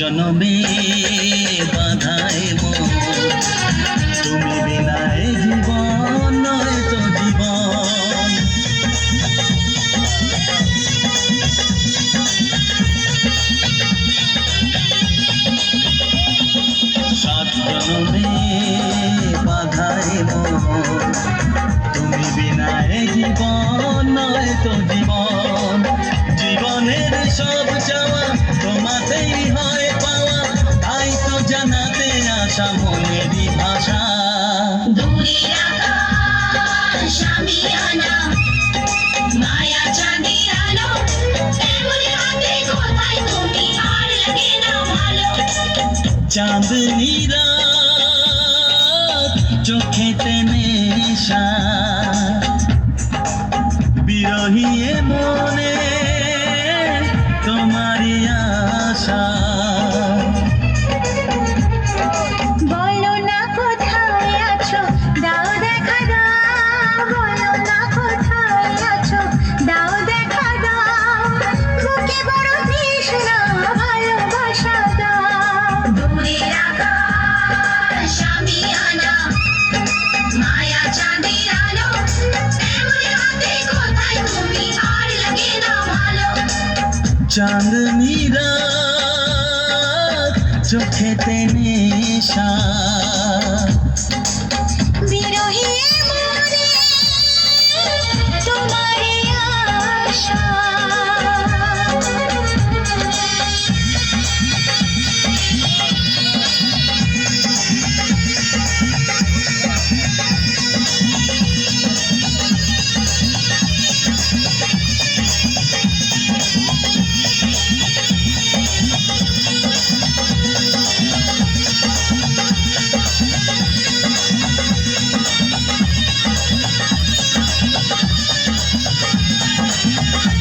জনমে বাধায় মন, তুমি বিনায় জীবন নয় তো জীবন। সাত জনমে বাধায় মন, তুমি বিনায় জীবন নয় তো জীবন। জীবনের সব চাওয়া তোমাতেই হয় পাওয়া, তাই তো জানাতে আসা মনেরই ভাষা। দূরের আকাশ আমিয়ানা, মায়া চাঁদের আলো, এমনি হাতে কোথায় তুমি আর লাগে না ভালো। চাঁদনি রাত চোখেতে নেশা, বিরহী এ মনে তোমারই আশা। বলো না কোথায় আছো, দাও দেখা দাও। বলো না কোথায় আছো, দাও দেখা দাও। বুকে বড় তৃষ্ণা, ভালোবাসা দাও। দূরের আকাশ আমিয়ানা, মায়া চাঁদের আলো, এমনি হাতে কোথায় তুমি আর লাগে না ভালো। চাঁদনি রাত চোখেতে নেশা,